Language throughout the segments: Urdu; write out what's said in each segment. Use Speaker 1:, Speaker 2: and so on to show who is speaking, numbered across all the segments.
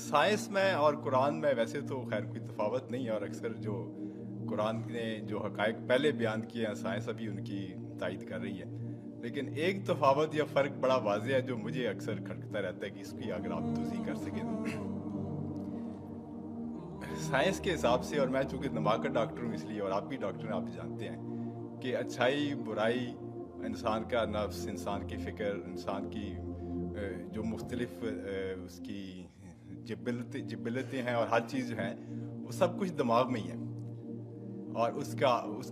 Speaker 1: سائنس میں اور قرآن میں ویسے تو خیر کوئی تفاوت نہیں ہے، اور اکثر جو قرآن نے جو حقائق پہلے بیان کیے ہیں سائنس ابھی ان کی تائید کر رہی ہے، لیکن ایک تفاوت یا فرق بڑا واضح ہے جو مجھے اکثر کھٹکتا رہتا ہے کہ اس کی اگر آپ توضیح کر سکیں تو سائنس کے حساب سے، اور میں چونکہ دماغ کا ڈاکٹر ہوں اس لیے، اور آپ بھی ڈاکٹر ہیں، آپ بھی جانتے ہیں کہ اچھائی برائی، انسان کا نفس، انسان کی فکر، انسان کی جو مختلف اس کی جبلتیں ہیں اور ہر چیز جو ہیں وہ سب کچھ دماغ میں ہی ہے، اور اس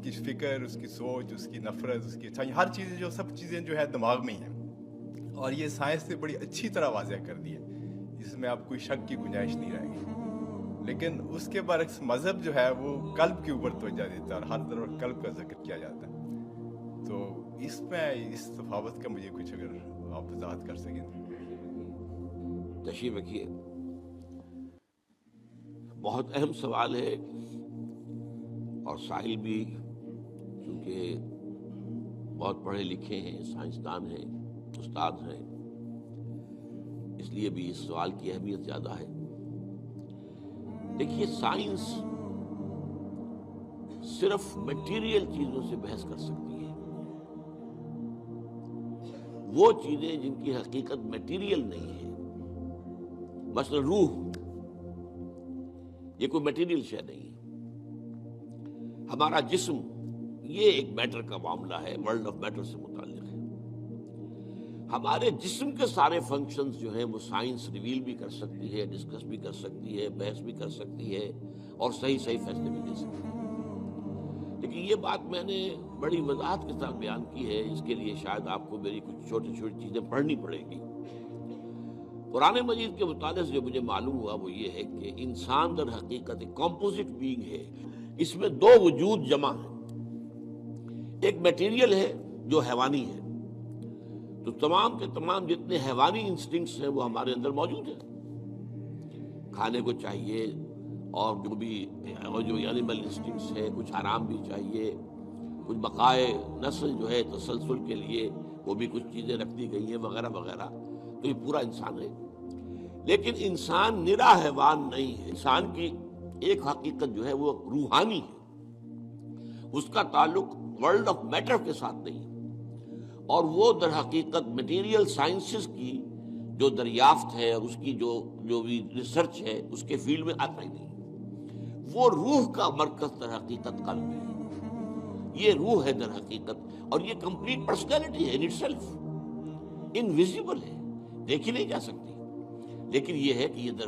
Speaker 1: کی فکر، اس کی سوچ، اس کی نفرت، اس کی اچھائی، ہر چیز جو سب چیزیں جو ہے دماغ میں ہی ہیں، اور یہ سائنس نے بڑی اچھی طرح واضح کر دی ہے، اس میں آپ کوئی شک کی گنجائش نہیں رہے گی۔ لیکن اس کے برعکس مذہب جو ہے وہ قلب کے اوپر توجہ دیتا ہے اور ہر طرف قلب کا ذکر کیا جاتا ہے، تو اس میں اس تفاوت کا مجھے کچھ اگر آپ وضاحت کر سکیں۔
Speaker 2: تشریف رکھیے، بہت اہم سوال ہے، اور سائل بھی چونکہ بہت پڑھے لکھے ہیں، سائنسدان ہیں، استاد ہیں، اس لیے بھی اس سوال کی اہمیت زیادہ ہے۔ دیکھیے، سائنس صرف میٹیریل چیزوں سے بحث کر سکتی ہے، وہ چیزیں جن کی حقیقت میٹیریل نہیں ہے، مثلا روح، یہ کوئی میٹیریل شے نہیں ہے۔ ہمارا جسم، یہ ایک میٹر کا معاملہ ہے، ورلڈ آف میٹر سے متعلق ہے۔ ہمارے جسم کے سارے فنکشنز جو ہیں وہ سائنس ریویل بھی کر سکتی ہے، ڈسکس بھی کر سکتی ہے، بحث بھی کر سکتی ہے، اور صحیح فیصلے بھی دے سکتی ہے۔ لیکن یہ بات میں نے بڑی وضاحت کے ساتھ بیان کی ہے، اس کے لیے شاید آپ کو میری کچھ چھوٹی چھوٹی چیزیں پڑھنی پڑے گی۔ قرآن مجید کے مطالعے سے جو مجھے معلوم ہوا وہ یہ ہے کہ انسان در حقیقت ایک کمپوزٹ بینگ ہے، اس میں دو وجود جمع ہیں۔ ایک میٹیریل ہے جو حیوانی ہے، تو تمام کے تمام جتنے حیوانی انسٹنکٹس ہیں وہ ہمارے اندر موجود ہیں، کھانے کو چاہیے، اور جو بھی جو اینیمل انسٹنکٹس ہے، کچھ آرام بھی چاہیے، کچھ بقائے نسل جو ہے تسلسل کے لیے وہ بھی کچھ چیزیں رکھ دی گئی ہیں وغیرہ وغیرہ، تو یہ پورا انسان ہے۔ لیکن انسان نرا حیوان نہیں ہے، انسان کی ایک حقیقت جو ہے وہ روحانی ہے، اس کا تعلق ورلڈ آف میٹر کے ساتھ نہیں ہے، اور وہ در حقیقت میٹیریل سائنسز کی جو دریافت ہے اور اس کی جو بھی ریسرچ ہے اس کے فیلڈ میں آتا ہی نہیں۔ وہ روح کا مرکز در حقیقت قلب ہے، یہ روح ہے در حقیقت، اور یہ کمپلیٹ پرسنالٹی ہے ان اٹ سیلف، انویزیبل ہے، دیکھی نہیں جا سکتی، لیکن یہ ہے کہ یہ در